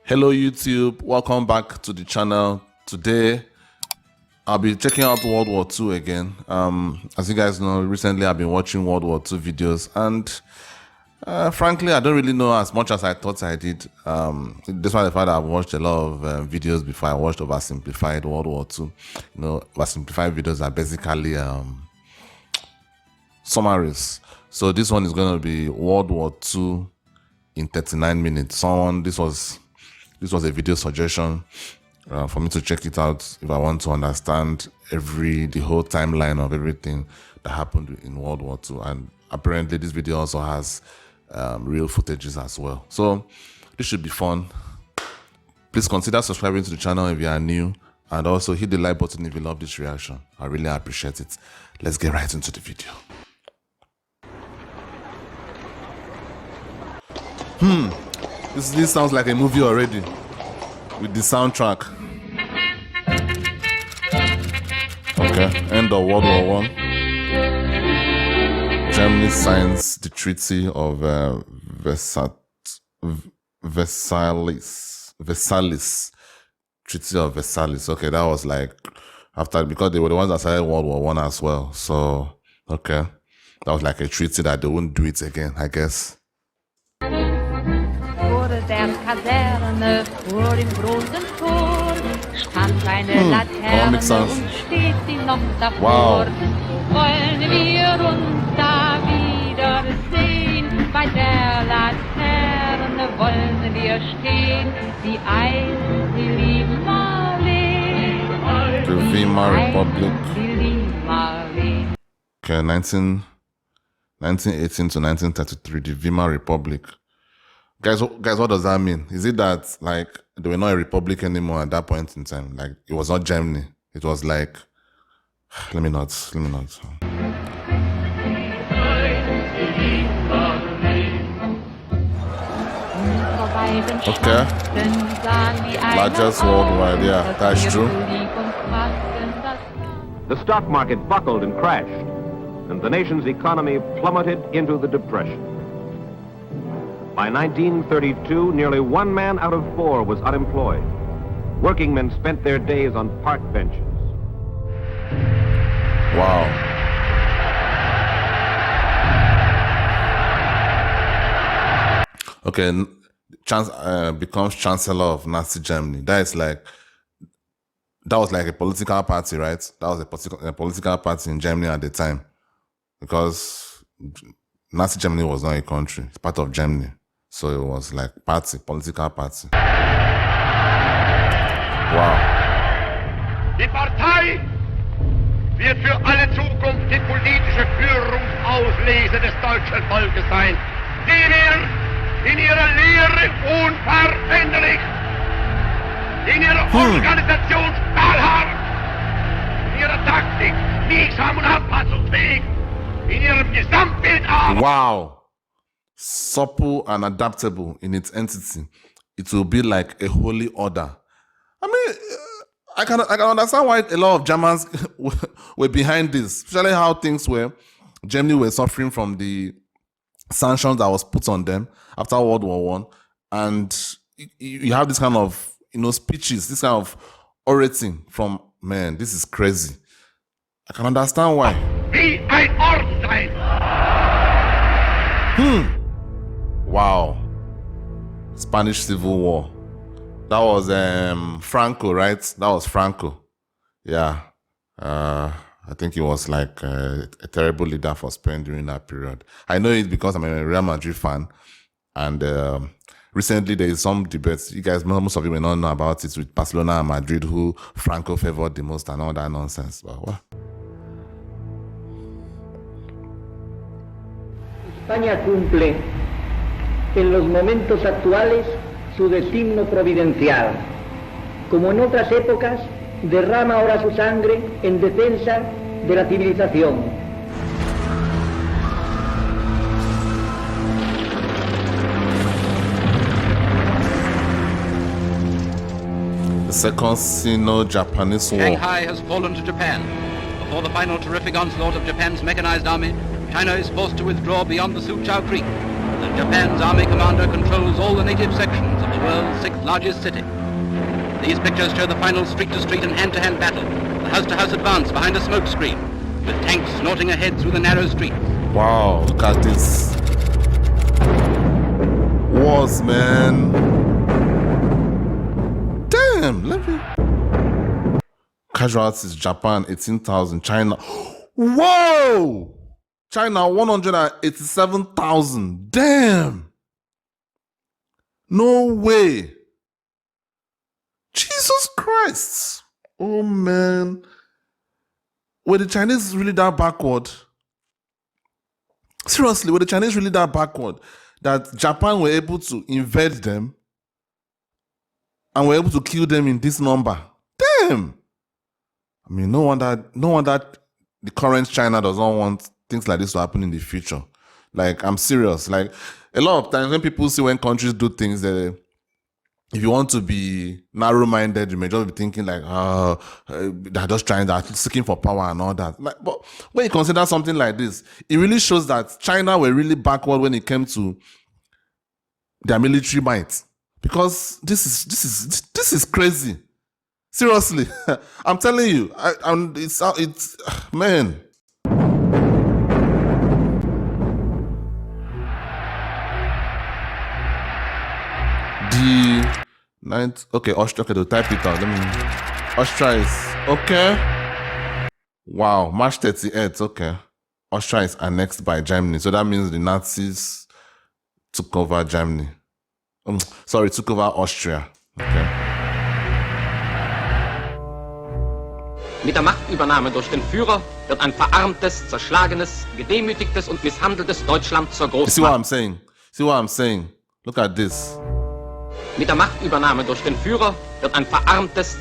Hello YouTube, welcome back to the channel. Today I'll be checking out World War II again. As you guys know, recently I've been watching World War II videos, and frankly I don't really know as much as I thought I did. Despite the fact that I've watched a lot of videos before. I watched oversimplified World War II. You know, oversimplified videos are basically summaries. So this one is going to be World War II in 39 minutes. This was a video suggestion for me to check it out if I want to understand the whole timeline of everything that happened in World War II. And apparently this video also has real footages as well. So this should be fun. Please consider subscribing to the channel if you are new, and also hit the like button if you love this reaction. I really appreciate it. Let's get right into the video. This sounds like a movie already with the soundtrack. Okay, end of World War I. Germany signs the Treaty of Versailles. Treaty of Versailles. Okay, that was like after, because they were the ones that started World War I as well. So okay, that was like a treaty that they wouldn't do it again, I guess. Der Kaserne vor dem großen Tor stand eine Laterne und steht sie noch davor. Wollen wir uns da wiedersehen? Bei der Laterne wollen wir stehen. Die Eisen, die lieben Marleen. The Weimar Republic. Okay, 1918 to 1933, the Weimar Republic. Guys, what does that mean? Is it that like they were not a republic anymore at that point in time? Like it was not Germany. It was like, let me not. Okay. Largest worldwide, yeah, that's true. The stock market buckled and crashed, and the nation's economy plummeted into the Depression. By 1932, nearly 1 man out of 4 was unemployed. Working men spent their days on park benches. Wow. Okay, becomes Chancellor of Nazi Germany. That was like a political party, right? That was a political party in Germany at the time, because Nazi Germany was not a country; it's part of Germany. So it was like political party. Wow. Die Partei wird für alle Zukunft die politische Führungsauslese des deutschen Volkes sein, die wir in ihrer Lehre unveränderlich, in ihrer Organisation stahlhart, in ihrer Taktik biegsam und anpassungsfähig, in ihrem Gesamtbild auch. Wow. Supple and adaptable in its entity, it will be like a holy order. I mean, I can understand why a lot of Germans were behind this, especially how things were. Germany were suffering from the sanctions that was put on them after World War I, and you have this kind of speeches, this kind of orating from, man, this is crazy. I can understand why. Wie ein Orden sein. Wow. Spanish Civil War. That was Franco, right? That was Franco. Yeah. I think he was like a terrible leader for Spain during that period. I know it because I'm a Real Madrid fan. And recently there is some debates. You guys, most of you may not know about it, with Barcelona and Madrid, who Franco favored the most and all that nonsense. But what? España cumple en los momentos actuales su destino providencial. Como en otras épocas, derrama ahora su sangre en defensa de la civilización. The Second Sino-Japanese War. Shanghai has fallen to Japan. Before the final terrific onslaught of Japan's mechanized army, China is forced to withdraw beyond the Suchao Creek. that Japan's army commander controls all the native sections of the world's sixth largest city. These pictures show the final street-to-street and hand-to-hand battle, the house-to-house advance behind a smoke screen, with tanks snorting ahead through the narrow streets. Wow, look at this. Wars, man. Damn, let me. Casualties, Japan, 18,000. China. Whoa! China, 187,000. Damn. No way. Jesus Christ. Oh, man. Were the Chinese really that backward? Seriously, were the Chinese really that backward that Japan were able to invade them and were able to kill them in this number? Damn. I mean, no wonder the current China does not want things like this to happen in the future. Like, I'm serious. Like, a lot of times when people see when countries do things, if you want to be narrow-minded, you may just be thinking like, they're just they're seeking for power and all that. Like, but when you consider something like this, it really shows that China were really backward when it came to their military might. Because this is crazy. Seriously, I'm telling you, it's man. The ninth, okay, Austria, okay, to type it out. Austria is okay. Wow, March 38th, okay. Austria is annexed by Germany, so that means the Nazis took over Germany. Took over Austria. Okay. Mit der Machtübernahme durch den Führer wird ein verarmtes, zerschlagenes, gedemütigtes und misshandeltes Deutschland zur Großmacht. See what I'm saying? See what I'm saying? Look at this. Mit der Machtübernahme durch den Führer wird ein verarmtes,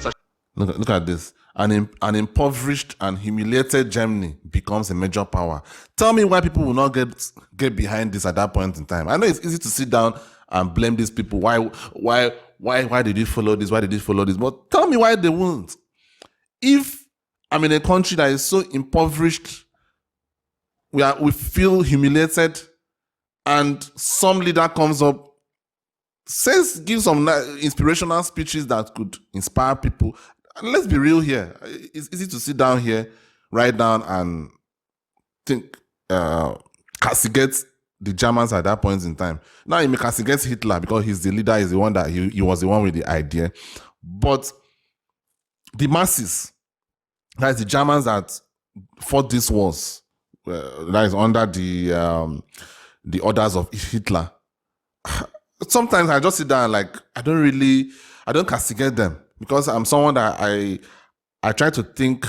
Look at this. An impoverished and humiliated Germany becomes a major power. Tell me why people will not get behind this at that point in time. I know it's easy to sit down and blame these people. Why did you follow this? Why did you follow this? But tell me why they won't. If I'm in a country that is so impoverished, we feel humiliated, and some leader comes up, gives some inspirational speeches that could inspire people. And let's be real here. It's easy to sit down here, write down, and think, castigate the Germans at that point in time. Now you may castigate Hitler because he's the leader, he's the one that he was the one with the idea. But the masses, that is the Germans that fought these wars, that is under the orders of Hitler. Sometimes I just sit down like I don't castigate them because I'm someone that I try to think,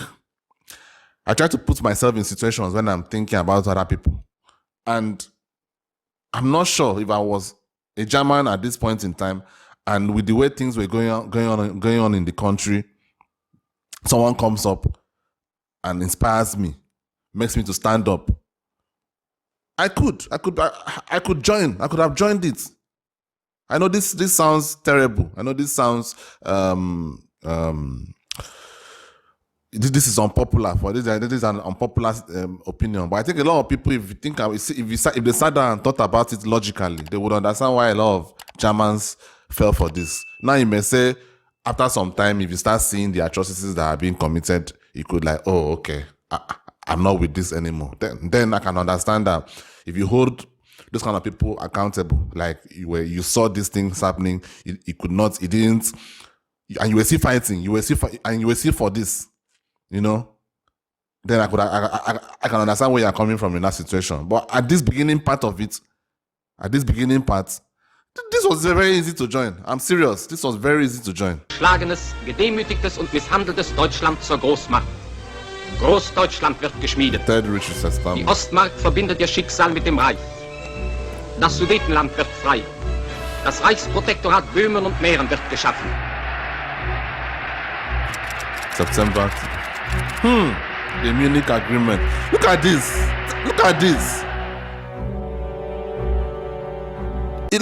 I try to put myself in situations when I'm thinking about other people. And I'm not sure if I was a German at this point in time, and with the way things were going on in the country, someone comes up and inspires me, makes me to stand up. I could join. I could have joined it. I know this sounds terrible. I know this sounds this is unpopular. For this is an unpopular opinion. But I think a lot of people, if they sat down and thought about it logically, they would understand why a lot of Germans fell for this. Now you may say, after some time, if you start seeing the atrocities that are being committed, you could like, oh, okay, I'm not with this anymore. Then I can understand that if you hold those kind of people accountable, like you saw these things happening, it didn't, and you were still fighting, you were still for this, you know, then I can understand where you're coming from in that situation. But at this beginning part, this was very easy to join. I'm serious. This was very easy to join. Schlagenes, gedemütigtes und misshandeltes Deutschland zur Großmacht. Großdeutschland wird geschmiedet. Die Ostmark verbindet ihr Schicksal mit dem Reich. Das Sudetenland wird frei. Das Reichsprotektorat Böhmen und Mähren wird geschaffen. September. The Munich Agreement. Look at this. Look at this. It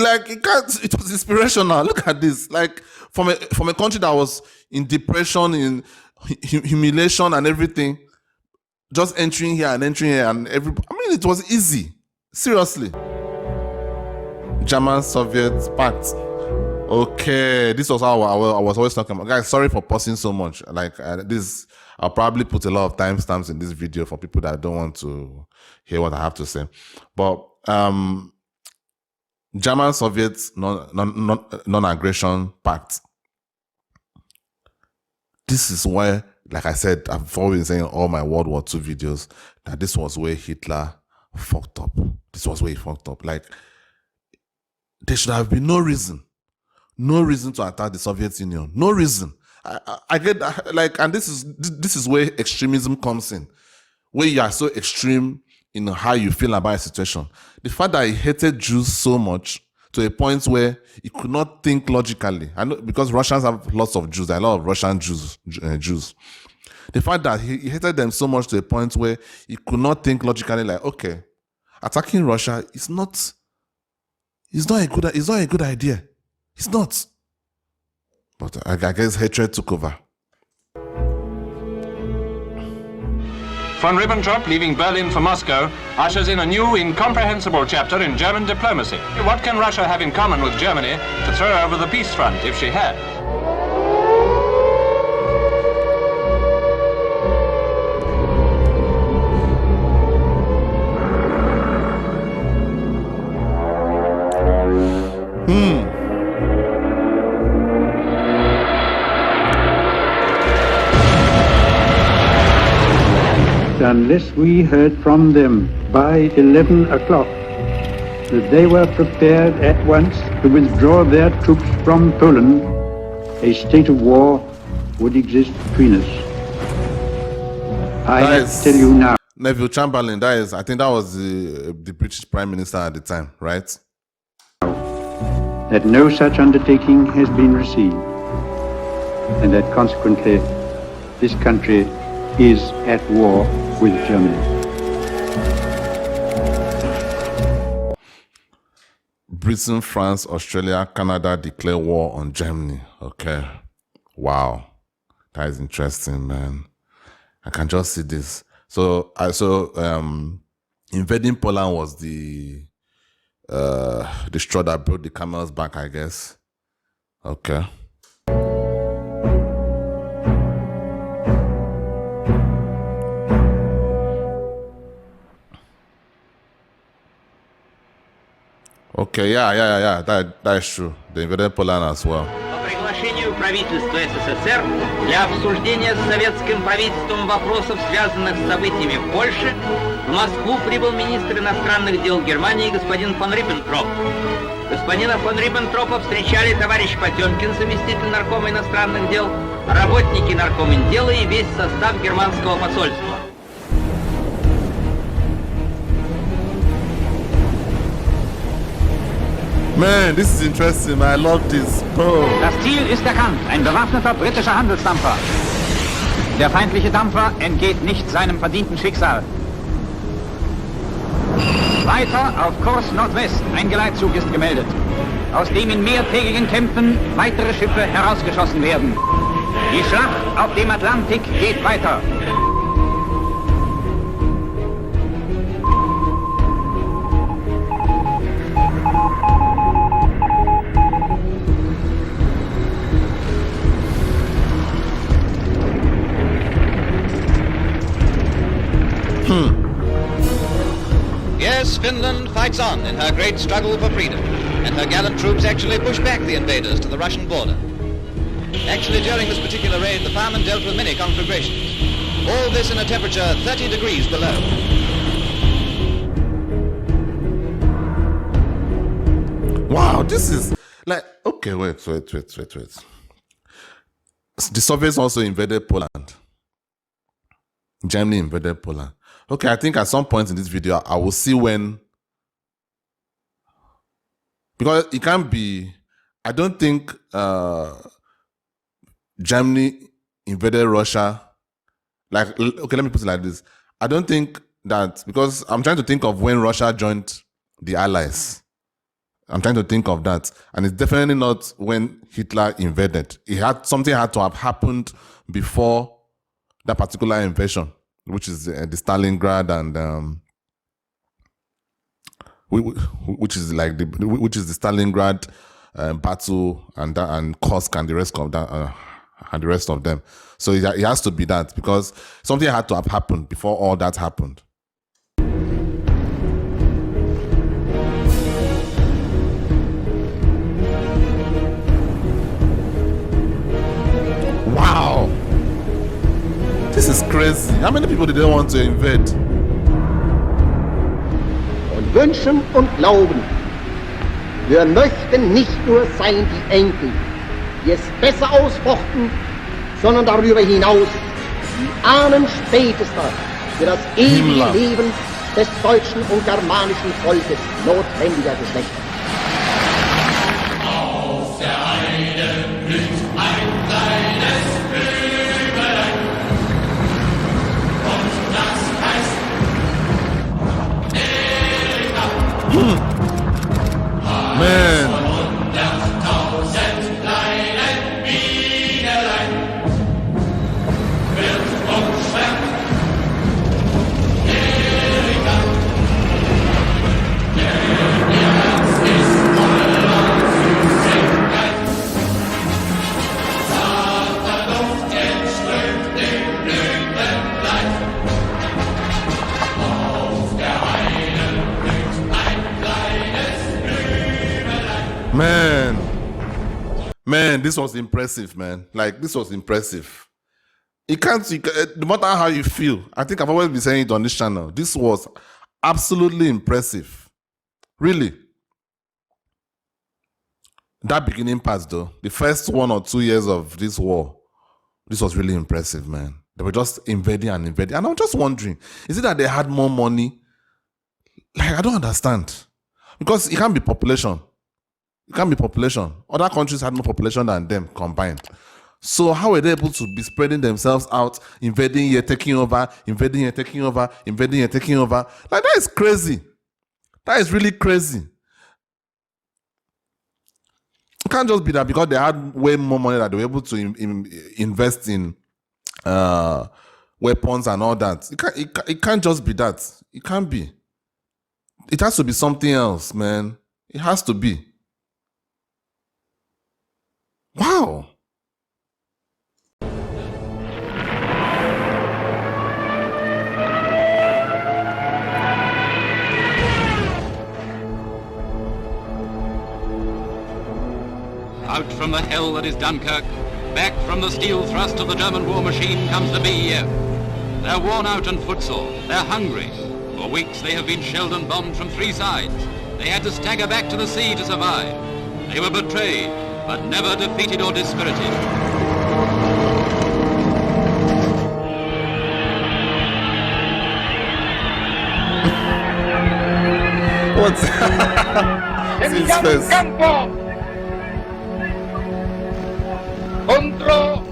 was inspirational. Look at this. Like from a country that was in depression, in humiliation and everything, just entering here and it was easy. Seriously. German-Soviet pact. Okay, this was how I was always talking about. Guys, sorry for pausing so much. Like this, I'll probably put a lot of timestamps in this video for people that don't want to hear what I have to say. But German-Soviet non-aggression pact. This is where, like I said, I've always been saying in all my World War II videos that this was where Hitler fucked up. This was where he fucked up. Like, there should have been no reason to attack the Soviet Union. No reason. I get that, like, and this is where extremism comes in, where you are so extreme in how you feel about a situation. The fact that he hated Jews so much to a point where he could not think logically. I know, because Russians have lots of Jews, there are a lot of Russian Jews. The fact that he hated them so much to a point where he could not think logically, like, okay, attacking Russia is not a good idea. It's not. But I guess hatred took over. Von Ribbentrop, leaving Berlin for Moscow, ushers in a new, incomprehensible chapter in German diplomacy. What can Russia have in common with Germany to throw over the peace front, if she had? Unless we heard from them by 11 o'clock that they were prepared at once to withdraw their troops from Poland, a state of war would exist between us. I have to tell you now. Neville Chamberlain, I think that was the British Prime Minister at the time, right? That no such undertaking has been received, and that consequently this country is at war with Germany. Britain, France, Australia, Canada declare war on Germany. Okay. Wow. That is interesting, man. I can just see this. So invading Poland was the straw that broke the camel's back, I guess. Okay. Okay, yeah. That is true. They invaded Poland as well. По приглашению правительства СССР для обсуждения с советским правительством вопросов, связанных с событиями в Польше, в Москву прибыл министр иностранных дел Германии господин фон Риббентроп. Господина фон Риббентропа встречали товарищ Потемкин, заместитель наркома иностранных дел, работники наркоминдела и весь состав германского посольства. Man, this is interesting. I love this. Bro. Das Ziel ist erkannt, ein bewaffneter britischer Handelsdampfer. Der feindliche Dampfer entgeht nicht seinem verdienten Schicksal. Weiter auf Kurs Nordwest, ein Geleitzug ist gemeldet, aus dem in mehrtägigen Kämpfen weitere Schiffe herausgeschossen werden. Die Schlacht auf dem Atlantik geht weiter. Yes, Finland fights on in her great struggle for freedom, and her gallant troops actually push back the invaders to the Russian border. Actually, during this particular raid, the firemen dealt with many conflagrations. All this in a temperature 30 degrees below. Wow, this is like, okay, wait. The Soviets also invaded Poland. Germany invaded Poland. Okay, I think at some point in this video, I will see when, because it can't be, I don't think Germany invaded Russia. Like, okay, let me put it like this. I don't think that, because I'm trying to think of when Russia joined the Allies. I'm trying to think of that. And it's definitely not when Hitler invaded. Something had to have happened before that particular invasion, which is the Stalingrad and which is like the Stalingrad battle and Kursk and the rest of that and the rest of them. So it has to be that, because something had to have happened before all that happened. Wow, this is crazy. How many people did they want to invade? Und wünschen und glauben, wir möchten nicht nur sein die Enkel, die es besser ausfochten, sondern darüber hinaus die Ahnen spätester für das ewige Leben des deutschen und germanischen Volkes notwendiger Geschlechter. Auf der einen blüht ein kleines Blümelein und das heißt Erika. Man. Von 100.000 kleinen Bienelein wird umschwärmt Erika. Ihr Herz ist voller Süßigkeit. Zarter Duft entströmt dem Blütenlein. Auf der einen blüht ein kleines Blümelein. Man, this was impressive, man. Like, this was impressive. No matter how you feel, I think I've always been saying it on this channel, this was absolutely impressive. Really. That beginning part, though, the first 1 or 2 years of this war, this was really impressive, man. They were just invading and invading. And I'm just wondering, is it that they had more money? Like, I don't understand. Because it can't be population. It can't be population. Other countries had more population than them combined. So how were they able to be spreading themselves out, invading here, taking over, invading here, taking over, invading here, taking over? Like, that is crazy. That is really crazy. It can't just be that because they had way more money that they were able to invest in weapons and all that. It can't just be that. It can't be. It has to be something else, man. It has to be. Wow. Out from the hell that is Dunkirk, back from the steel thrust of the German war machine comes the BEF. They're worn out and footsore. They're hungry. For weeks they have been shelled and bombed from 3 sides. They had to stagger back to the sea to survive. They were betrayed, but never defeated or dispirited. What's his face? Campo contro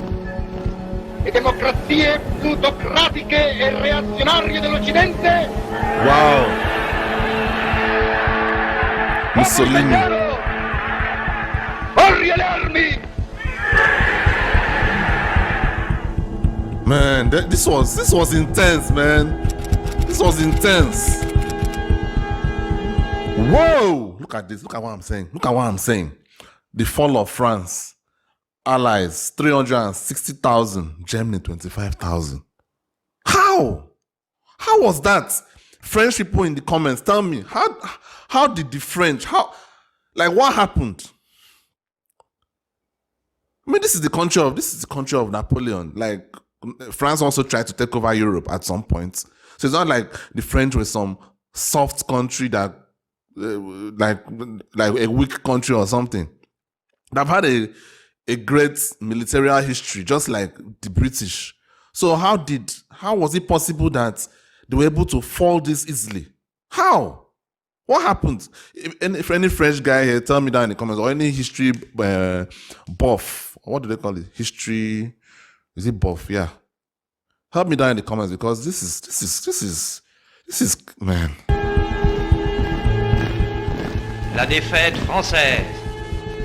le democrazie plutocratiche e reazionarie dell'Occidente. Wow. Musollini. Corri alle armi! Man, this was intense, man. This was intense. Whoa! Look at this. Look at what I'm saying. Look at what I'm saying. The fall of France. Allies 360,000. Germany 25,000. How? How was that? French people in the comments, tell me how did the French what happened? I mean, this is the country of Napoleon. Like, France also tried to take over Europe at some point. So it's not like the French were some soft country that like a weak country or something. They've had a great military history, just like the British. So how was it possible that they were able to fall this easily? How? What happened? If any French guy here, tell me down in the comments, or any history buff, what do they call it? History, is it buff? Yeah. Help me down in the comments, because this is man. La défaite française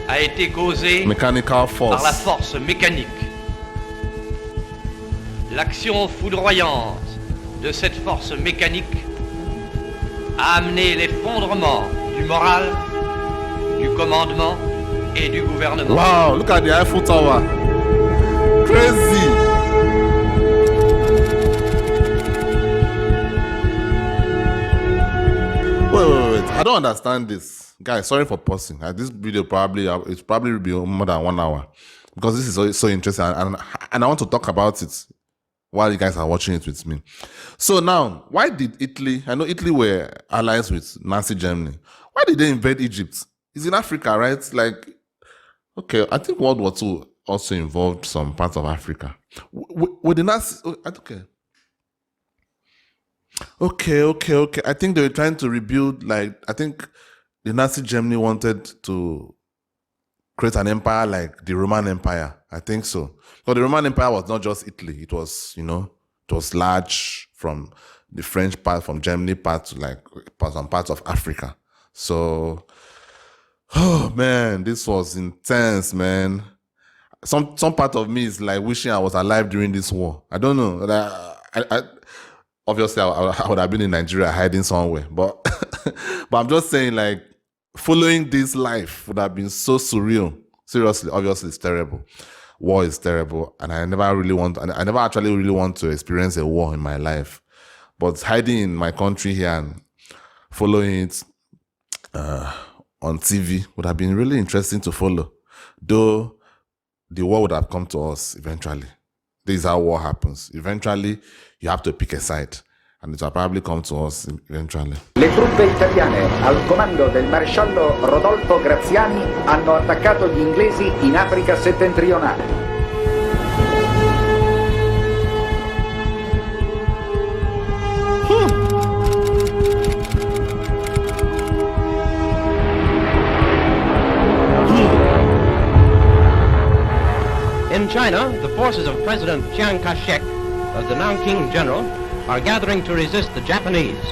a été causée Mechanical force. par la force mécanique. L'action foudroyante de cette force mécanique a amené l'effondrement du moral, du commandement et du gouvernement. Wow, look at the Eiffel Tower. Crazy. Wait. I don't understand this. Guys, sorry for pausing. This video it's probably will be more than 1 hour because this is so interesting and I want to talk about it while you guys are watching it with me. So now, why did Italy, I know Italy were allies with Nazi Germany. Why did they invade Egypt? It's in Africa, right? Like, okay, I think World War II also involved some parts of Africa. With the Nazis, Okay. I think they were trying to rebuild, like, I think the Nazi Germany wanted to create an empire like the Roman Empire. I think so. But the Roman Empire was not just Italy. It was, it was large from the French part, from Germany part to like some parts of Africa. So, oh man, this was intense, man. Some part of me is like wishing I was alive during this war. I don't know. Obviously, I would have been in Nigeria hiding somewhere. But but I'm just saying, like, following this life would have been so surreal. Seriously, obviously, it's terrible. War is terrible. And I never actually really want to experience a war in my life. But hiding in my country here and following it on TV would have been really interesting to follow. Though the war would have come to us eventually. This is how war happens. Eventually, you have to pick a side. And it will probably come to us eventually. Le truppe italiane al comando del maresciallo Rodolfo Graziani hanno attaccato gli inglesi in Africa settentrionale. In China, the forces of President Chiang Kai-shek, the Nanking general, are gathering to resist the Japanese.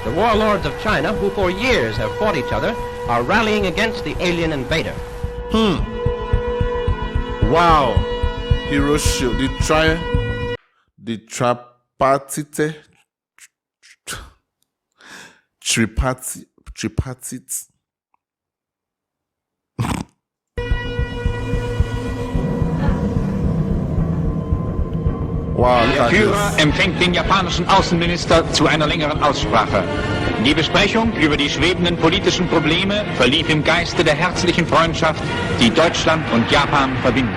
The warlords of China, who for years have fought each other, are rallying against the alien invader. Wow. Hiroshima, the tripartite, Wow, Der Führer empfängt den japanischen Außenminister zu einer längeren Aussprache. Die Besprechung über die schwebenden politischen Probleme verlief im Geiste der herzlichen Freundschaft, die Deutschland und Japan verbindet.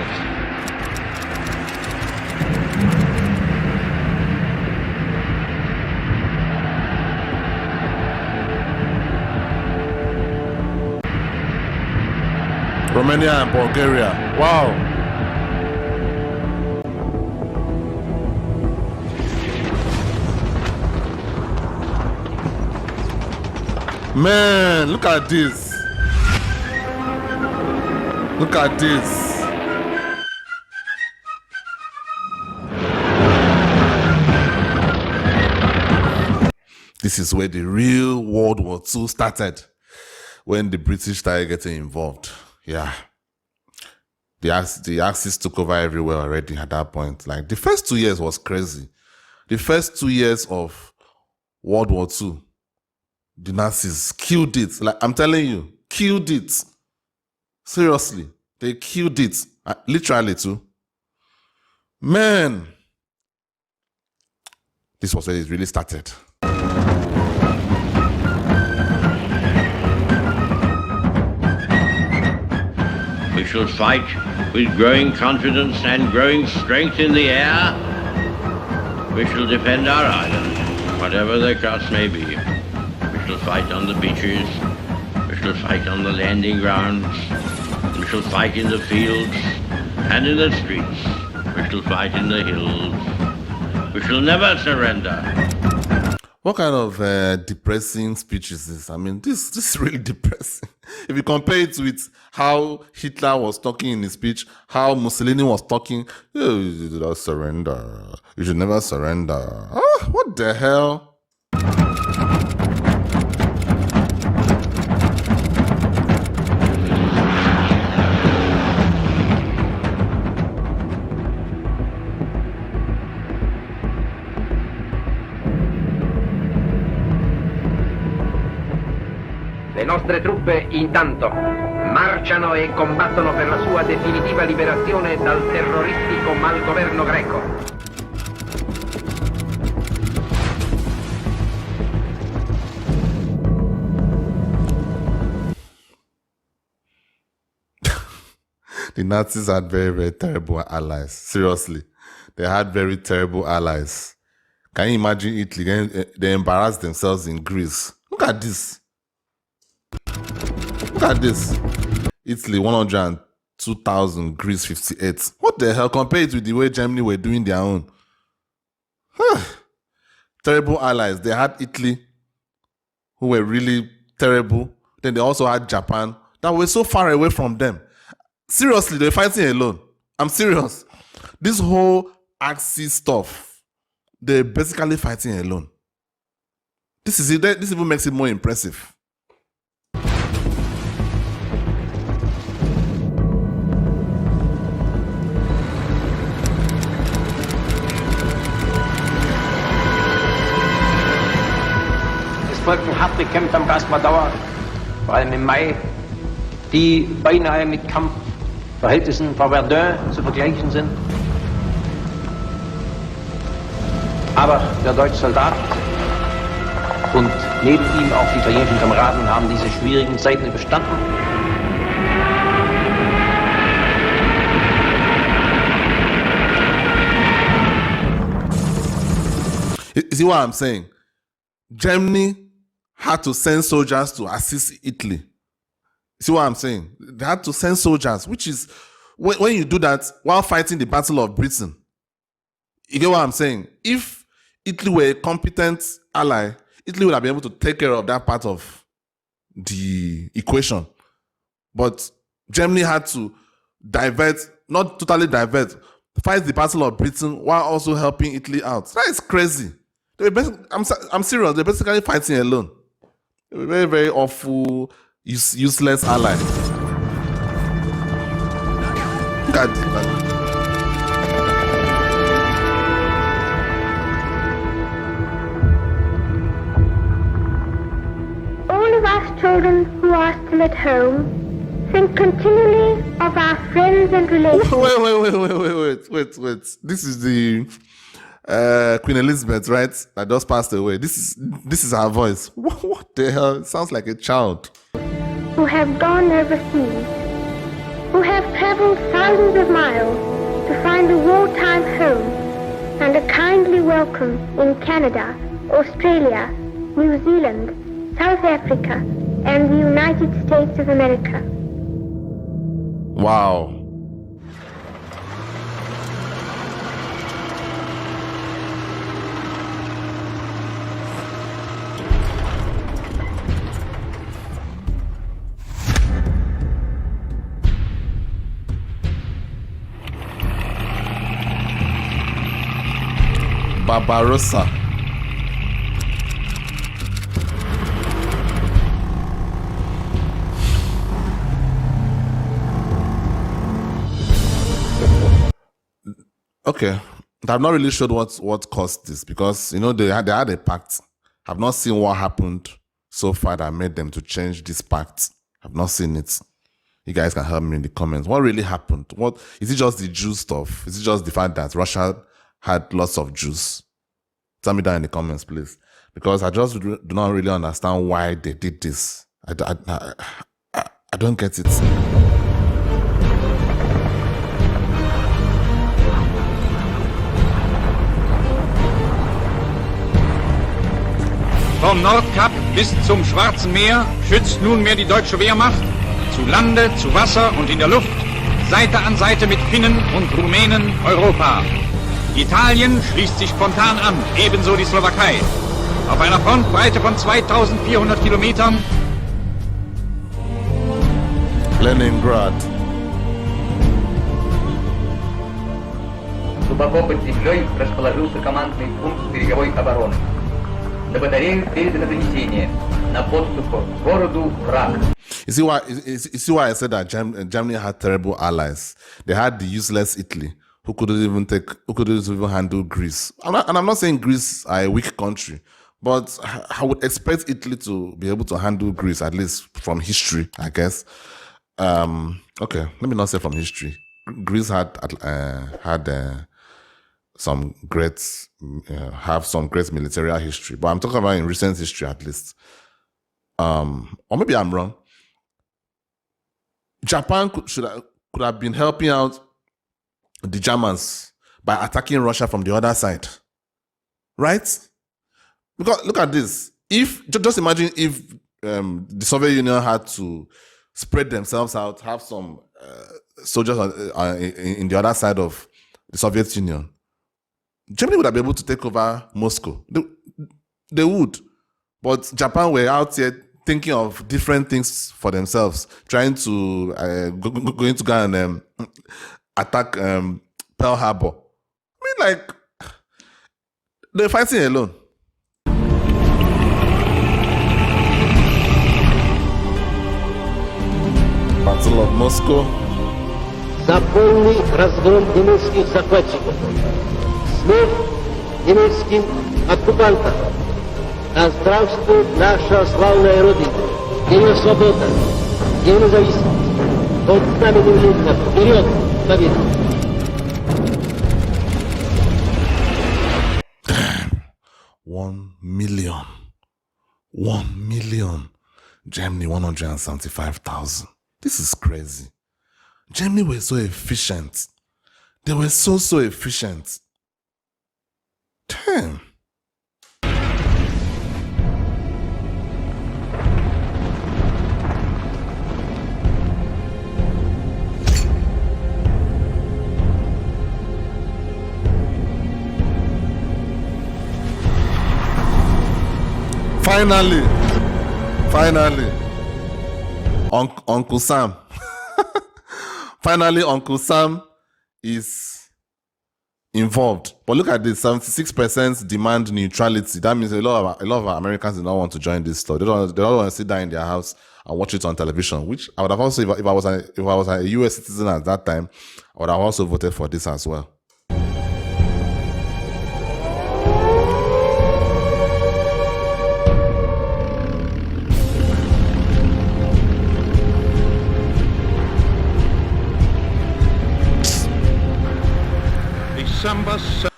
Romania and Bulgaria. Wow. Man, look at this. Look at this. This is where the real World War II started. When the British started getting involved. Yeah. The Axis took over everywhere already at that point. Like, the first 2 years was crazy. The first 2 years of World War II, the Nazis killed it. Like, I'm telling you, killed it. Seriously, they killed it. Literally too. Man, this was where it really started. We shall fight with growing confidence and growing strength in the air. We shall defend our island, whatever the cost may be. We shall fight on the beaches. We shall fight on the landing grounds. We shall fight in the fields and in the streets. We shall fight in the hills. We shall never surrender. What kind of depressing speech is this? I mean, this is really depressing. If you compare it with how Hitler was talking in his speech, how Musollini was talking, you should not surrender. You should never surrender. Oh, what the hell? nostre truppe, intanto, marciano e combattono per la sua definitiva liberazione dal terroristico malgoverno greco. The Nazis had very, very terrible allies. Seriously. They had very terrible allies. Can you imagine Italy? They embarrassed themselves in Greece. Look at this. Look at this. Italy 102,000, Greece 58. What the hell? Compare it with the way Germany were doing their own. Terrible allies. They had Italy, who were really terrible. Then they also had Japan, that were so far away from them. Seriously, they're fighting alone. I'm serious. This whole Axis stuff, they're basically fighting alone. This even makes it more impressive. Es folgten harte Kämpfe am Gasmadauer, vor allem im Mai, die beinahe mit Kampfverhältnissen vor Verdun zu vergleichen sind. Aber der deutsche Soldat und neben ihm auch die italienischen Kameraden haben diese schwierigen Zeiten überstanden. You see what I'm saying? Germany had to send soldiers to assist Italy. See what I'm saying? They had to send soldiers, which is, when you do that while fighting the Battle of Britain, you get what I'm saying? If Italy were a competent ally, Italy would have been able to take care of that part of the equation. But Germany had to not totally divert, fight the Battle of Britain while also helping Italy out. That is crazy. I'm serious. They're basically fighting alone. They were very, very awful, useless ally. God. All of us children who are still at home think continually of our friends and relations. Wait. This is the Queen Elizabeth, right? That just passed away. This is her voice. What the hell? It sounds like a child. Who have gone overseas, who have traveled thousands of miles to find a wartime home and a kindly welcome in Canada, Australia, New Zealand, South Africa, and the United States of America. Wow. Barbarossa. Okay, I've not really showed what caused this, because they had a pact. I've not seen what happened so far that made them to change this pact. I've not seen it. You guys can help me in the comments. What really happened? What is it? Just the Jews stuff? Is it just the fact that Russia had lots of Jews? Tell me down in the comments, please, because I just do not really understand why they did this. I don't get it. Vom Nordkap bis zum Schwarzen Meer schützt nunmehr die deutsche Wehrmacht zu Lande, zu Wasser und in der Luft, Seite an Seite mit Finnen und Rumänen Europa. Italien schließt sich spontan an, ebenso die Slowakei. Auf einer Frontbreite von 2400 Kilometern. Leningrad. Глубоко под землей расположился командный пункт береговой обороны. На батарею передано донесение на подступ к городу враг. You see why I said that Germany had terrible allies. They had the useless Italy, who couldn't even handle Greece. I'm not saying Greece are a weak country, But I would expect Italy to be able to handle Greece, at least from history, I guess. Okay, let me not say from history. Greece had some great military history, but I'm talking about in recent history at least. Or maybe I'm wrong. Japan could have been helping out the Germans by attacking Russia from the other side, right? Because look at this. If just imagine if the Soviet Union had to spread themselves out, have some soldiers in the other side of the Soviet Union, Germany would have been able to take over Moscow. They would. But Japan were out here thinking of different things for themselves, trying to going to go and attack Pearl Harbor. I mean, like, they're fighting alone. Battle of Moscow. За полный разгром немецких захватчиков, смерть немецким оккупантам. Да здравствует наша славная Родина, ее свобода, ее независимость. Под знаменем Ленина вперед, победа! Damn. 1 million. 1 million. Germany 175,000. This is crazy. Germany were so efficient. They were so efficient. Damn. Finally, Uncle Sam. Finally, Uncle Sam is involved. But look at this: 76% demand neutrality. That means a lot of Americans do not want to join this story. They don't want to sit down in their house and watch it on television. Which I would have also, if I was a US citizen at that time, I would have also voted for this as well.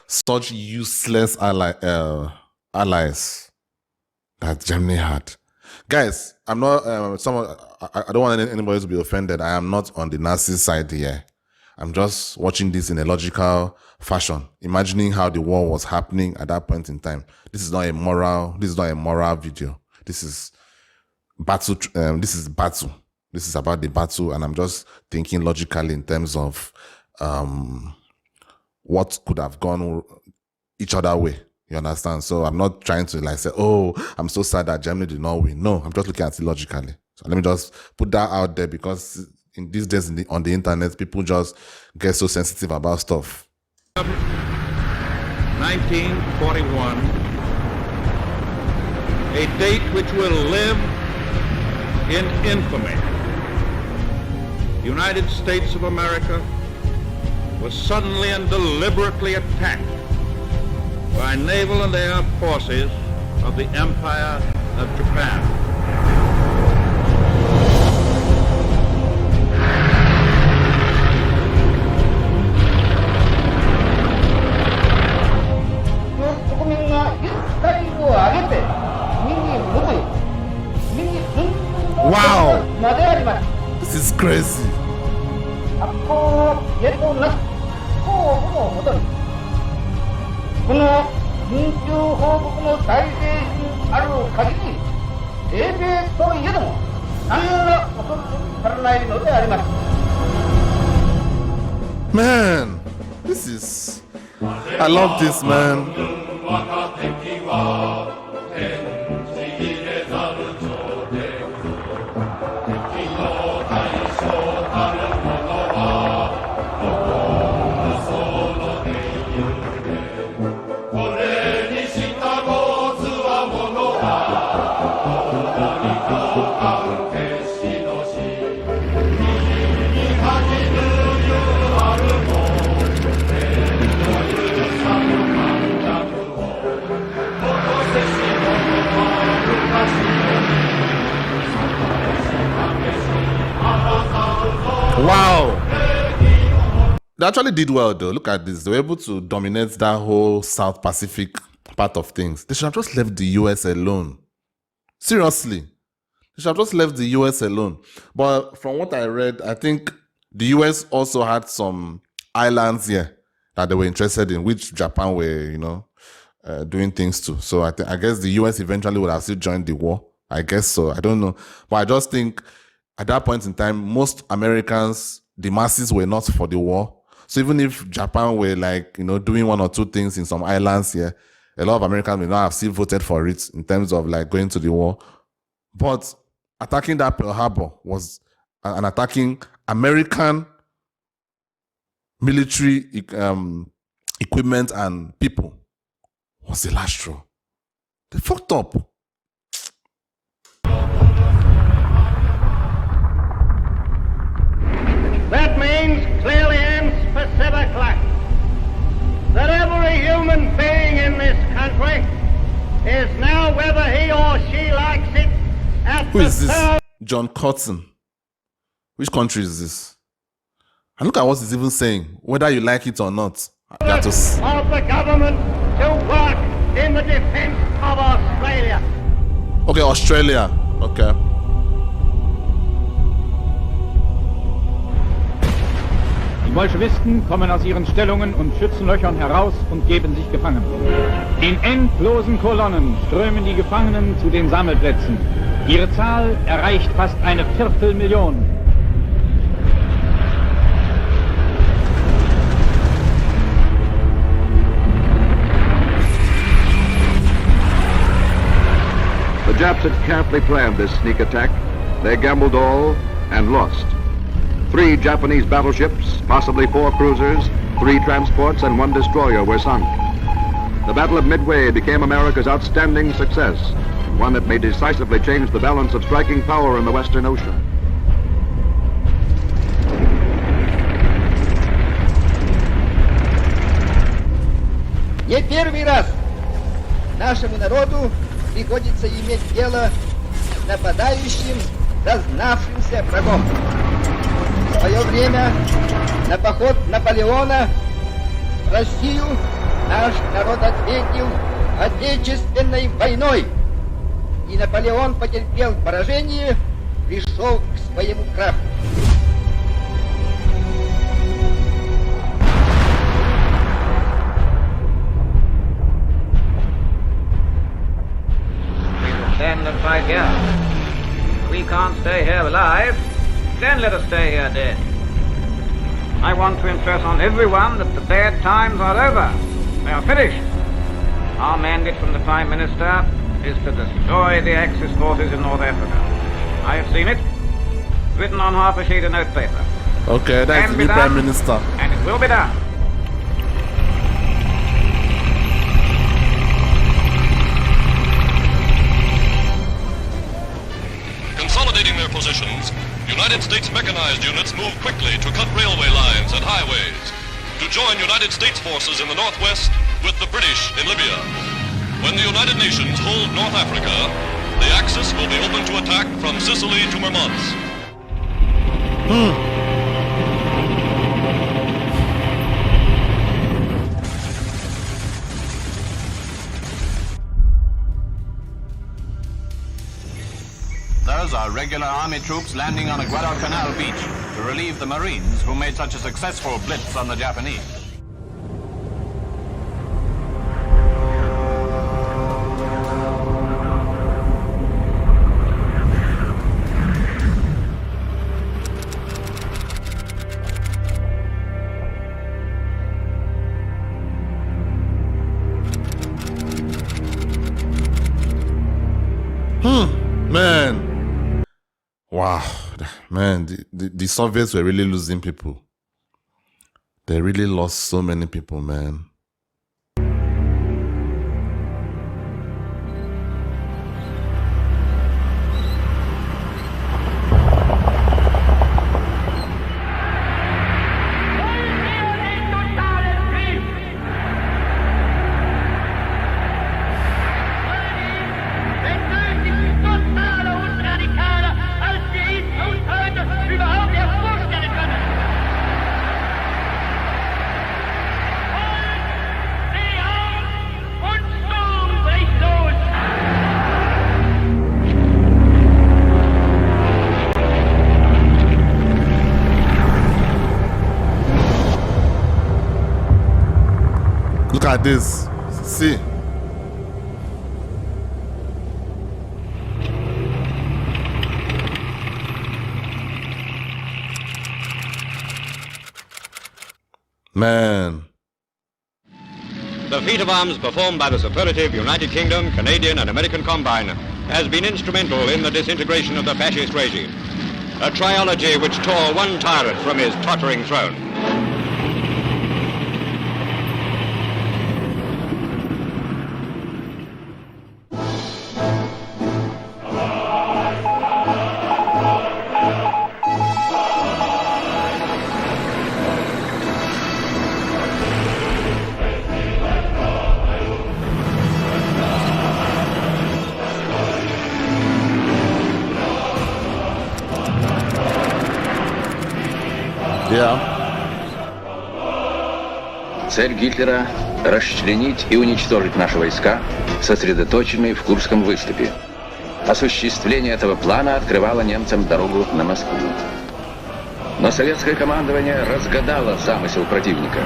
Such useless allies that Germany had. Guys, I'm not I don't want anybody to be offended. I am not on the Nazi side here. I'm just watching this in a logical fashion, imagining how the war was happening at that point in time. This is not a moral video. This is battle. This is battle. This is about the battle, and I'm just thinking logically in terms of what could have gone each other way. You understand? So I'm not trying to like say, oh, I'm so sad that Germany did not win. No, I'm just looking at it logically. So let me just put that out there, because in these days on the internet, people just get so sensitive about stuff. 1941, a date which will live in infamy. The United States of America was suddenly and deliberately attacked by naval and air forces of the Empire of Japan. Wow! This is crazy. Man, this is... I love this, man. They actually did well, though. Look at this. They were able to dominate that whole South Pacific part of things. They should have just left the US alone. Seriously. They should have just left the US alone. But from what I read, I think the US also had some islands here that they were interested in, which Japan were, doing things to. So I guess the US eventually would have still joined the war. I guess so. I don't know. But I just think at that point in time, most Americans, the masses were not for the war. So even if Japan were doing one or two things in some islands here, a lot of Americans may not have still voted for it in terms of going to the war. But attacking that Pearl Harbor was and attacking American military equipment and people was the last straw. They fucked up. That means clearly and specifically that every human being in this country is now, whether he or she likes it, at Who is this? John Cotton. Which country is this? And look at what he's even saying. Whether you like it or not. of the government to work in the defense of Australia. Okay, Australia. Okay. Die Bolschewisten kommen aus ihren Stellungen und Schützenlöchern heraus und geben sich gefangen. In endlosen Kolonnen strömen die Gefangenen zu den Sammelplätzen. Ihre Zahl erreicht fast 250.000. The Japs had carefully planned this sneak attack. They gambled all and lost. 3 Japanese battleships, possibly 4 cruisers, 3 transports, and 1 destroyer were sunk. The Battle of Midway became America's outstanding success, one that may decisively change the balance of striking power in the Western Ocean. Не первый раз нашему народу приходится иметь дело с нападающим, зазнавшимся врагом. В свое время на поход Наполеона в Россию наш народ ответил Отечественной войной. И Наполеон потерпел поражение, пришел к своему краху. Stand and fight here. We can't stay here alive. Then let us stay here dead. I want to impress on everyone that the bad times are over. They are finished. Our mandate from the Prime Minister is to destroy the Axis forces in North Africa. I have seen it, written on half a sheet of notepaper. Okay, that's the Prime Minister. And it will be done. Consolidating their positions, United States mechanized units move quickly to cut railway lines and highways, to join United States forces in the northwest with the British in Libya. When the United Nations hold North Africa, the Axis will be open to attack from Sicily to Murmansk. Those are regular army troops landing on a Guadalcanal beach to relieve the Marines who made such a successful blitz on the Japanese. Man. Wow. Man, the Soviets were really losing people. They really lost so many people, man. Look at this. See. Man. The feat of arms performed by the superlative United Kingdom, Canadian and American combine has been instrumental in the disintegration of the fascist regime. A trilogy which tore one tyrant from his tottering throne. Цель Гитлера – расчленить и уничтожить наши войска, сосредоточенные в Курском выступе. Осуществление этого плана открывало немцам дорогу на Москву. Но советское командование разгадало замысел противника.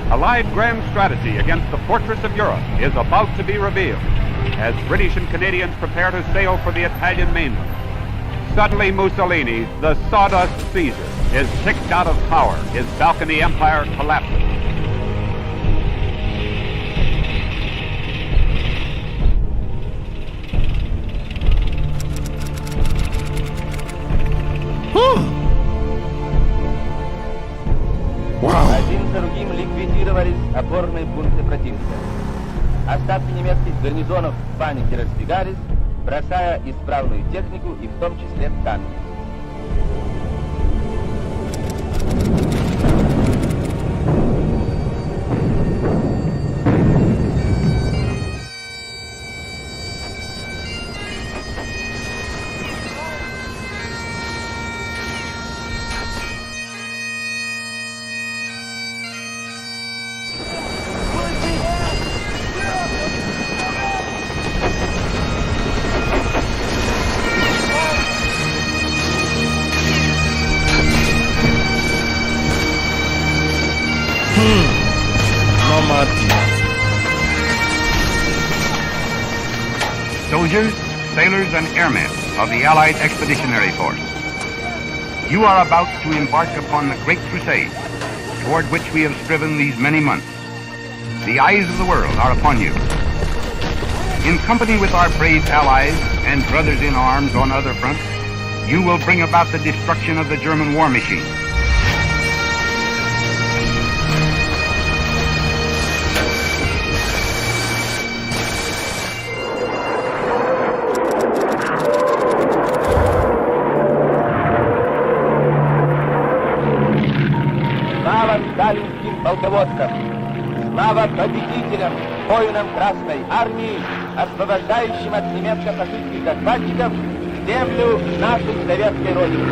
Allied grand strategy against the fortress of Europe is about to be revealed as British and Canadians prepare to sail for the Italian mainland. Suddenly Musollini, the sawdust Caesar, is kicked out of power. His balcony empire collapses. Один за другим ликвидировались опорные пункты противника. Остатки немецких гарнизонов в панике разбегались, бросая исправную технику и в том числе танки. Normandy. Soldiers, sailors, and airmen of the Allied Expeditionary Force, you are about to embark upon the great crusade toward which we have striven these many months. The eyes of the world are upon you. In company with our brave allies and brothers in arms on other fronts, you will bring about the destruction of the German war machine. Слава сталинским полководцам! Слава победителям, воинам Красной Армии, освобождающим от немецко-фашистских захватчиков землю нашей советской Родины!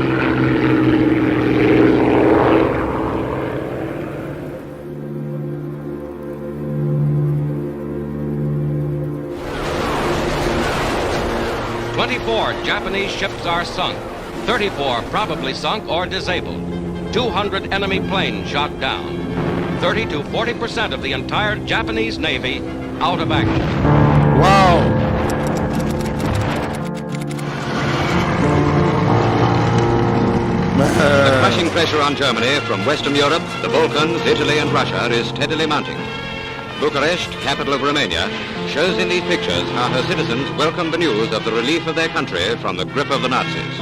24 Japanese ships are sunk, 34 probably sunk or disabled, 200 enemy planes shot down, 30 to 40% of the entire Japanese Navy out of action. Wow. The crushing pressure on Germany from Western Europe, the Balkans, Italy and Russia is steadily mounting. Bucharest, capital of Romania, shows in these pictures how her citizens welcome the news of the relief of their country from the grip of the Nazis.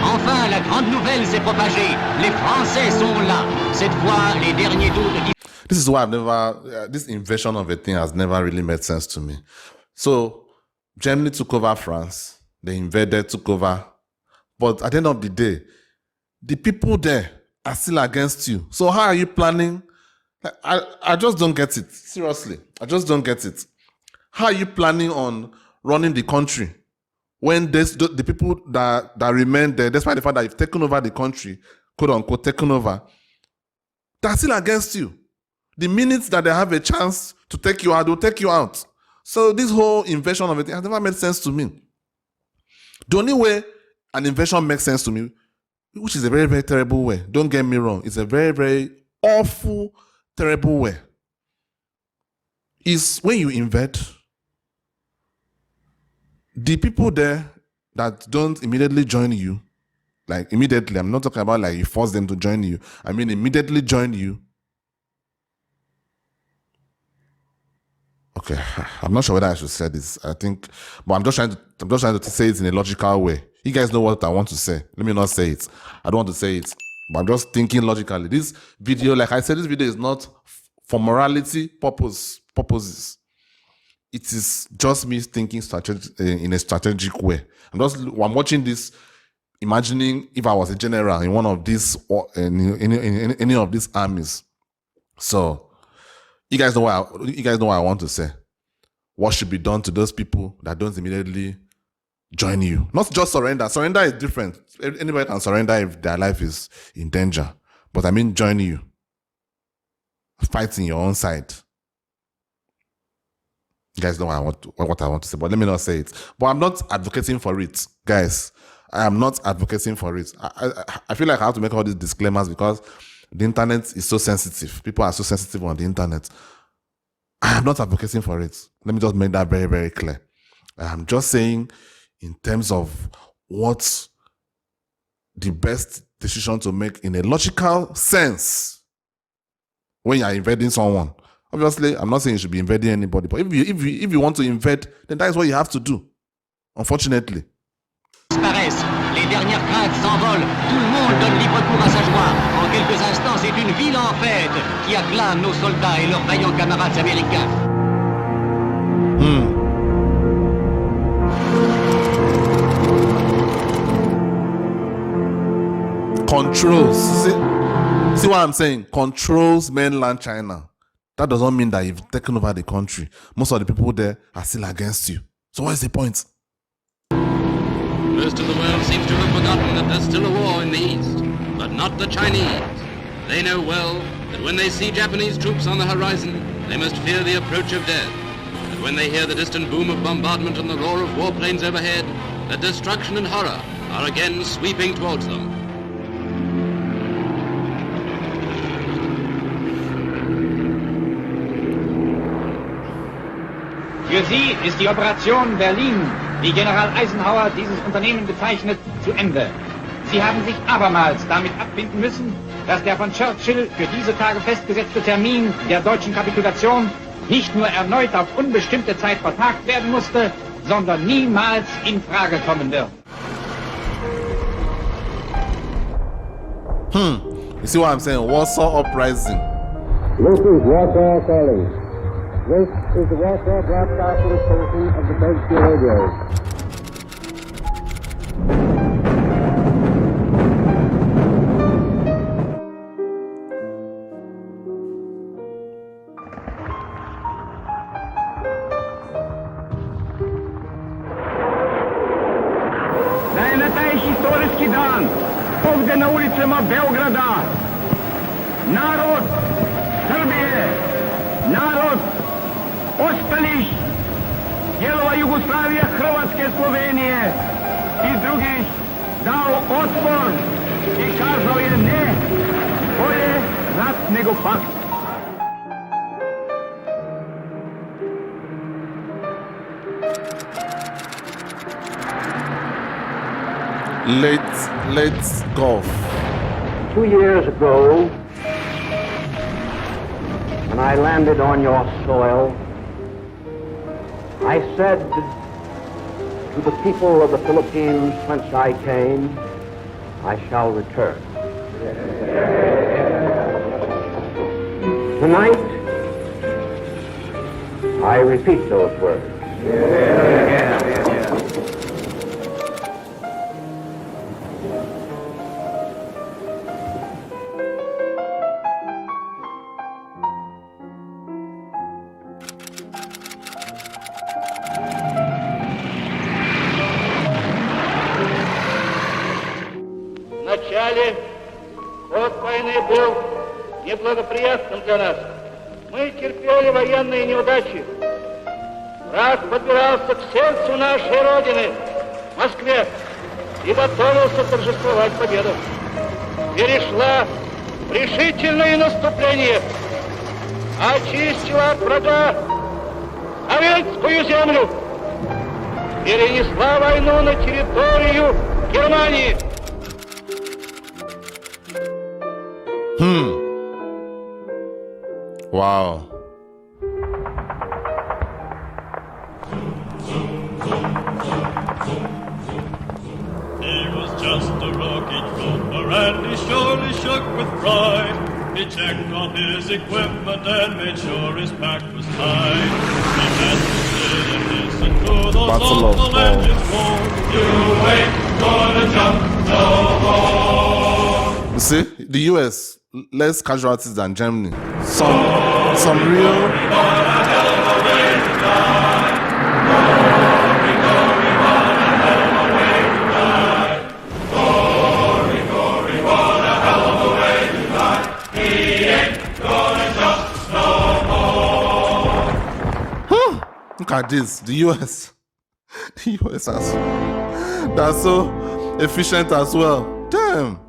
Enfin, la grande nouvelle s'est propagée. Les Français sont là. Cette fois, les derniers doutes... This is why I've never, this invasion of a thing has never really made sense to me. So, Germany took over France. They invaded, took over. But at the end of the day, the people there are still against you. So how are you planning? I just don't get it. Seriously, I just don't get it. How are you planning on running the country when the people that remain there, despite the fact that you've taken over the country, quote unquote, taken over, they're still against you. The minute that they have a chance to take you out, they'll take you out. So this whole invasion of it has never made sense to me. The only way an invasion makes sense to me, which is a very, very terrible way, don't get me wrong, it's a very, very awful, terrible way, is when you invade, the people there that don't immediately join you, like immediately, I'm not talking about like you force them to join you, I mean immediately join you. Okay, I'm not sure whether I should say this. I think, but I'm just trying to say it in a logical way. You guys know what I want to say. Let me not say it. I don't want to say it, but I'm just thinking logically. This video, like I said, this video is not for morality purposes. It is just me thinking in a strategic way. I'm watching this, imagining if I was a general in one of these or in any of these armies. So you guys know what I want to say. What should be done to those people that don't immediately join you? Not just surrender. Surrender is different. Anybody can surrender if their life is in danger. But I mean join you. Fight in your own side. You guys know what I want to say, but let me not say it. But I'm not advocating for it, guys. I am not advocating for it. I feel like I have to make all these disclaimers because the internet is so sensitive. People are so sensitive on the internet. I am not advocating for it. Let me just make that very, very clear. I'm just saying in terms of what's the best decision to make in a logical sense when you are invading someone. Obviously, I'm not saying you should be invading anybody, but if you want to invade, then that is what you have to do, unfortunately. Les dernières craintes s'envolent, tout le monde donne libre cours à sa joie. En quelques instants, c'est une ville en fête qui acclame nos soldats et leurs vaillants camarades américains. Controls. See what I'm saying? Controls mainland China. That does not mean that you've taken over the country. Most of the people there are still against you. So what is the point? Most of the world seems to have forgotten that there's still a war in the East, but not the Chinese. They know well that when they see Japanese troops on the horizon, they must fear the approach of death. That when they hear the distant boom of bombardment and the roar of warplanes overhead, that destruction and horror are again sweeping towards them. Für Sie ist die Operation Berlin, wie General Eisenhower dieses Unternehmen bezeichnet, zu Ende. Sie haben sich abermals damit abfinden müssen, dass der von Churchill für diese Tage festgesetzte Termin der deutschen Kapitulation nicht nur erneut auf unbestimmte Zeit vertagt werden musste, sondern niemals in Frage kommen wird. You see what I'm saying? Warsaw Uprising. This is Warsaw calling. This is the Warsaw Broadcasting Station of the Berkshire Radio. Наверное, исторический дан. Повде на улицama Белграда. Народ Srbije, narod ostalih dijelova Jugoslavije, Hrvatske, Slovenije i drugih dao otpor i kazao je ne, bolje rat nego pakt. Let's go. 2 years ago, when I landed on your soil, I said to the people of the Philippines whence I came, I shall return. Tonight, I repeat those words. был неблагоприятным для нас. Мы терпели военные неудачи. Враг подбирался к сердцу нашей Родины, Москве, и готовился торжествовать победу. Перешла в решительное наступление, очистила от врага советскую землю, перенесла войну на территорию Германии. Wow. He was just a rugged roper and he surely shook with pride. He checked on his equipment and made sure his pack was tight. He had to stay and listen to those Battle of awful engines roar. You ain't gonna jump no more. You see, the US, less casualties than Germany. Some real. Look at this, the US. The US they're so efficient as well. Damn.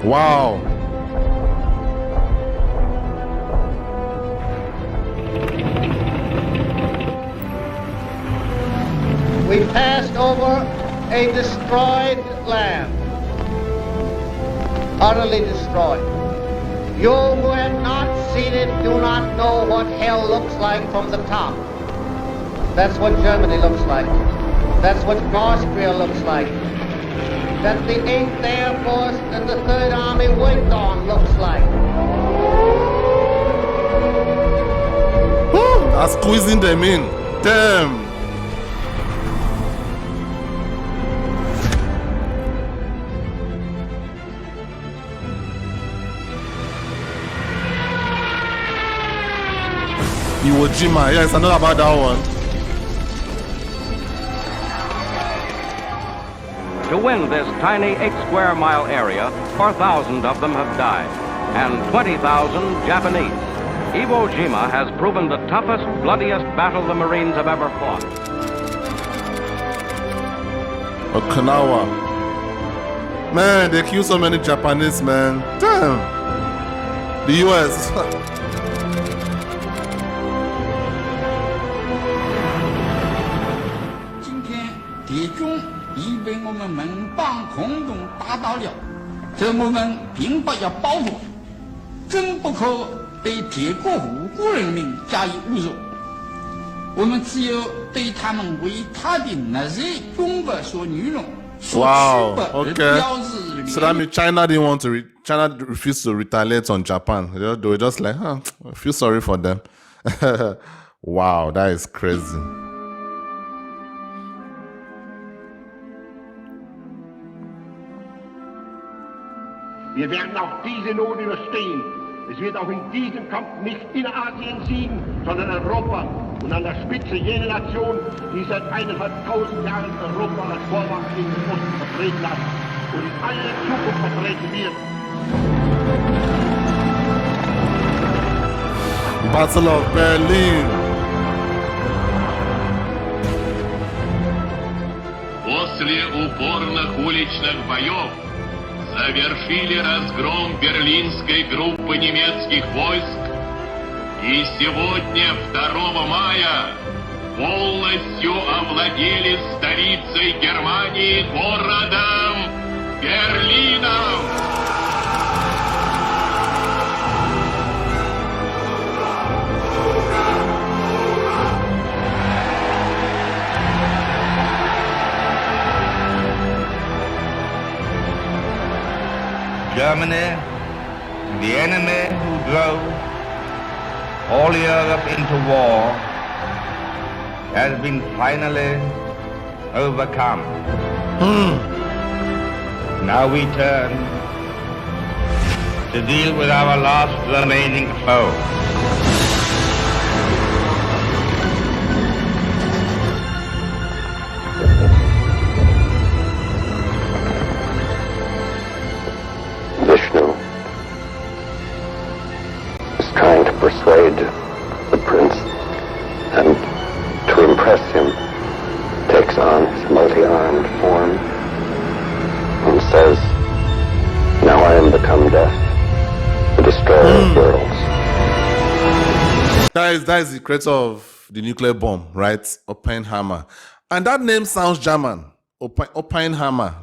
Wow. We passed over a destroyed land, utterly destroyed. You who have not seen it do not know what hell looks like from the top. That's what Germany looks like. That's what Austria looks like. That the 8th Air Force and the 3rd Army worked on looks like. That's squeezing them in. Damn. Jima. Yes, I know about that one. To win this tiny 8-square-mile area, 4,000 of them have died, and 20,000 Japanese. Iwo Jima has proven the toughest, bloodiest battle the Marines have ever fought. Okinawa. Man, they killed so many Japanese, man. Damn. The US. Wow. Okay. So that means China didn't want to. China refused to retaliate on Japan. They were just like, I feel sorry for them. Wow, that is crazy. Wir werden auch diese Not überstehen. Es wird auch in diesem Kampf nicht in Asien siegen, sondern Europa und an der Spitze jene Nation, die seit 1.500 Jahren Europa als Vormacht in den Osten vertreten hat und in alle Zukunft vertreten wird. Battle of Berlin. После упорных уличных боев завершили разгром берлинской группы немецких войск и сегодня, 2 мая, полностью овладели столицей Германии, городом Берлином. Germany, the enemy who drove all Europe into war, has been finally overcome. Now we turn to deal with our last remaining foe. Vishnu is trying to persuade the prince, and to impress him takes on his multi-armed form and says, "Now I am become death, the destroyer of worlds." That is the creator of the nuclear bomb, right? Oppenheimer. And that name sounds German. Oppenheimer.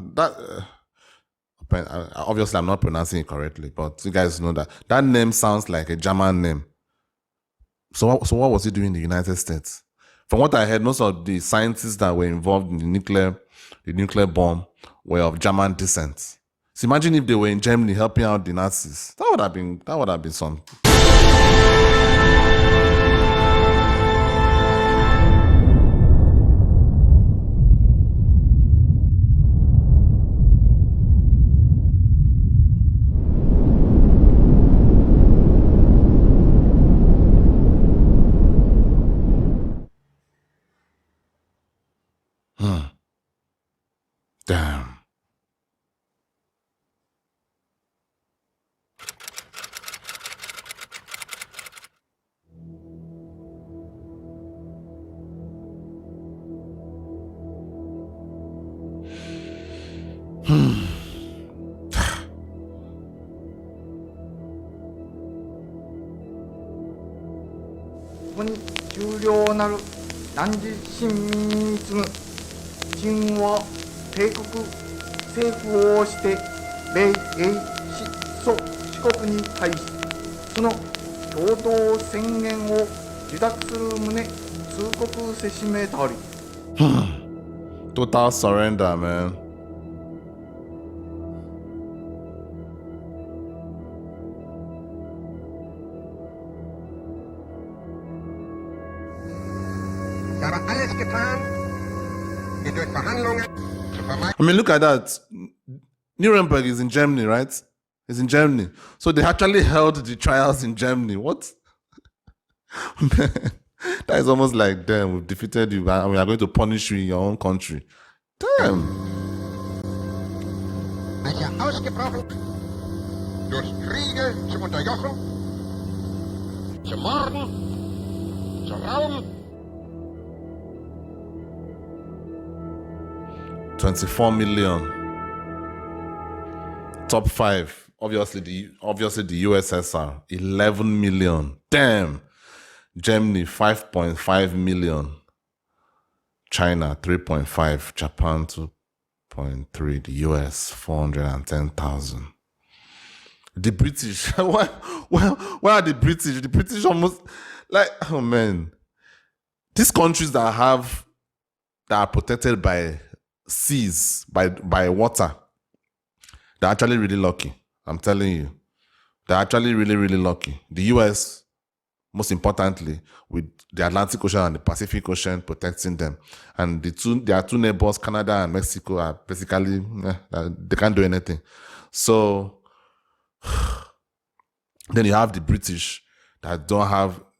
Obviously, I'm not pronouncing it correctly, but you guys know that name sounds like a German name. So what was he doing in the United States? From what I heard, most of the scientists that were involved in the nuclear bomb were of German descent. So imagine if they were in Germany helping out the Nazis. That would have been some. Damn. Total surrender, man. I mean, look at that. Nuremberg is in Germany, right? It's in Germany. So they actually held the trials in Germany. What? Man, that is almost like, damn, we've defeated you and we are going to punish you in your own country. Damn. Ausgebrochen, durch Kriege zu unterjochen, zu morden, zu rauben. 24 million. Top 5. Obviously the USSR. 11 million. Damn. Germany 5.5 million. China 3.5. Japan 2.3. The US 410,000. The British. Why are the British? The British almost like, oh man. These countries that are protected by seas, by water, they're actually really lucky. I'm telling you. They're actually really, really lucky. The US, most importantly, with the Atlantic Ocean and the Pacific Ocean protecting them. And their two neighbors, Canada and Mexico, are basically, they can't do anything. So, then you have the British that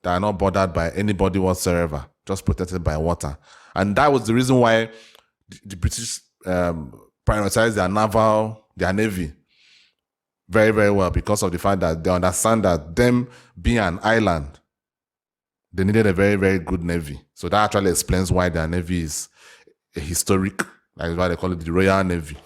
are not bothered by anybody whatsoever, just protected by water. And that was the reason why the British prioritized their navy very, very well, because of the fact that they understand that them being an island, they needed a very, very good navy. So that actually explains why their navy is a historic, that is why they call it the Royal Navy.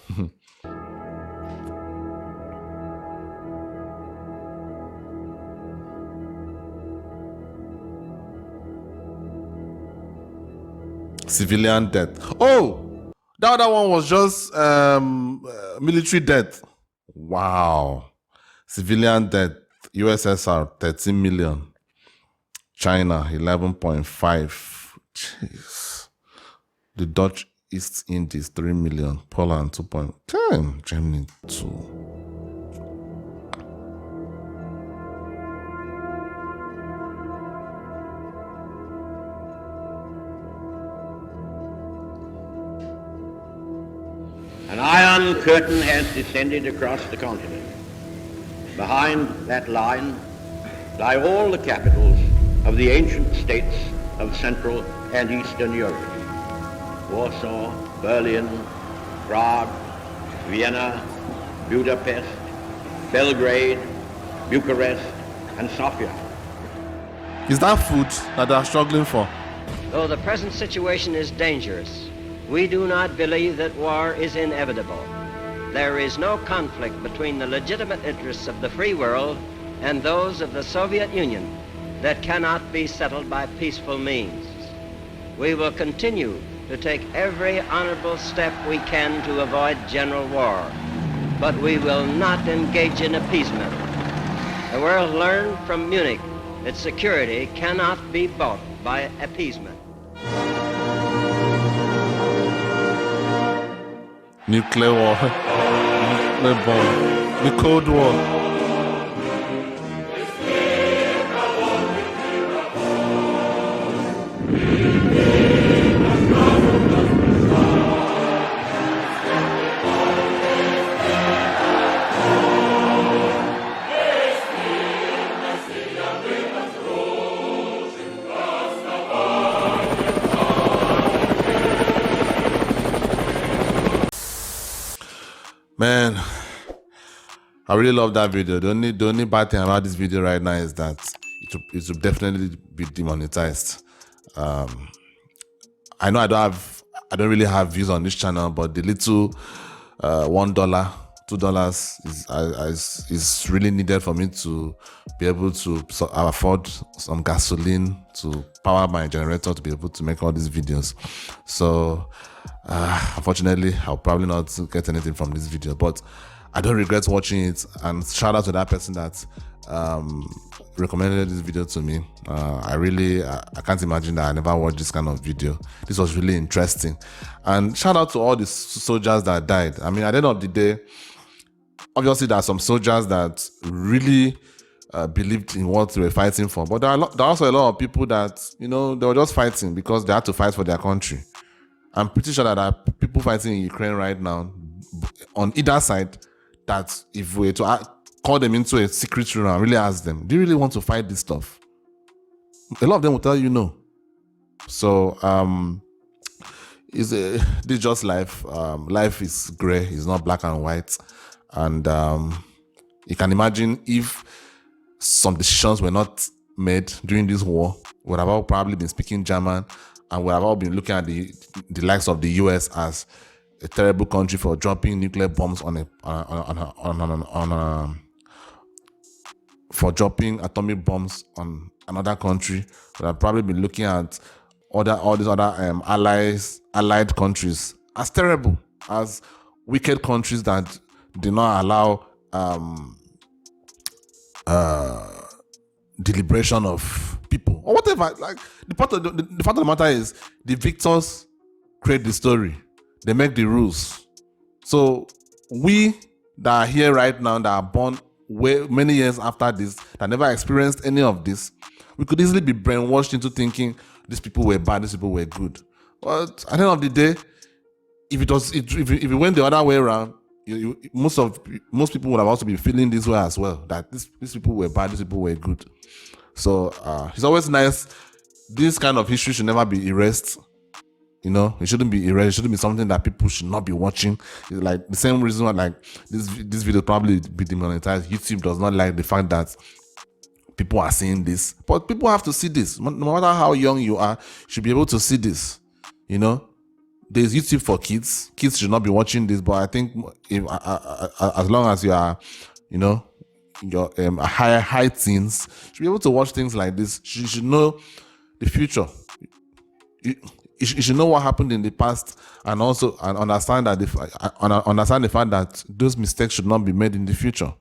Civilian death. Oh! The other one was just military death. Wow. Civilian death. USSR, 13 million. China, 11.5. Jeez. The Dutch East Indies, 3 million. Poland, 2. Damn. Germany, 2. Iron Curtain has descended across the continent. Behind that line lie all the capitals of the ancient states of Central and Eastern Europe. Warsaw, Berlin, Prague, Vienna, Budapest, Belgrade, Bucharest, and Sofia. Is that food that they are struggling for? Though the present situation is dangerous, we do not believe that war is inevitable. There is no conflict between the legitimate interests of the free world and those of the Soviet Union that cannot be settled by peaceful means. We will continue to take every honorable step we can to avoid general war, but we will not engage in appeasement. The world learned from Munich that security cannot be bought by appeasement. Nuclear war, nuclear bomb, the Cold War. Man, I really love that video. The only bad thing about this video right now is that it will definitely be demonetized. I know I don't really have views on this channel, but the little $1, $2 is really needed for me to be able to afford some gasoline to power my generator to be able to make all these videos. So unfortunately, I'll probably not get anything from this video, but I don't regret watching it. And shout out to that person that recommended this video to me. I can't imagine that I never watched this kind of video. This was really interesting. And shout out to all the soldiers that died. I mean, at the end of the day, obviously there are some soldiers that really believed in what they were fighting for, but there are also a lot of people that, you know, they were just fighting because they had to fight for their country. I'm pretty sure that there are people fighting in Ukraine right now on either side that if we were to call them into a secret room and really ask them, do you really want to fight this stuff? A lot of them will tell you no. So this is just life. Life is gray, it's not black and white. And you can imagine if some decisions were not made during this war, we would have all probably been speaking German, and we have all been looking at the likes of the US as a terrible country for dropping nuclear bombs for dropping atomic bombs on another country. We have probably been looking at all these other allied countries as terrible, as wicked countries that do not allow deliberation of people or whatever. Like the fact of the matter is, the victors create the story, they make the rules. So we that are here right now, that are born many years after this, that never experienced any of this, we could easily be brainwashed into thinking these people were bad, these people were good. But at the end of the day, if it went the other way around, most people would have also been feeling this way as well, that these people were bad, these people were good. So it's always nice. This kind of history should never be erased. You know, it shouldn't be erased. It shouldn't be something that people should not be watching. It's like the same reason why, like, this video probably be demonetized. YouTube does not like the fact that people are seeing this, but people have to see this. No matter how young you are, you should be able to see this. You know, there's YouTube for kids. Kids should not be watching this, but I think as long as you are, you know, your high teens, you should be able to watch things like this. You should know the future. You should know what happened in the past, and also understand that understand the fact that those mistakes should not be made in the future.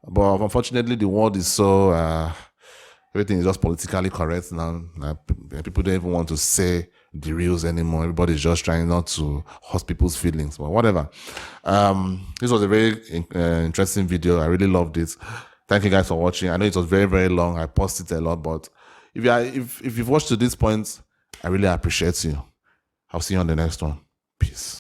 But unfortunately, the world is so everything is just politically correct now. People don't even want to say the reals anymore. Everybody's just trying not to hurt people's feelings. But whatever. This was a very interesting video. I really loved it. Thank you guys for watching. I know it was very, very long. I paused it a lot, but if you've watched to this point, I really appreciate you. I'll see you on the next one. Peace.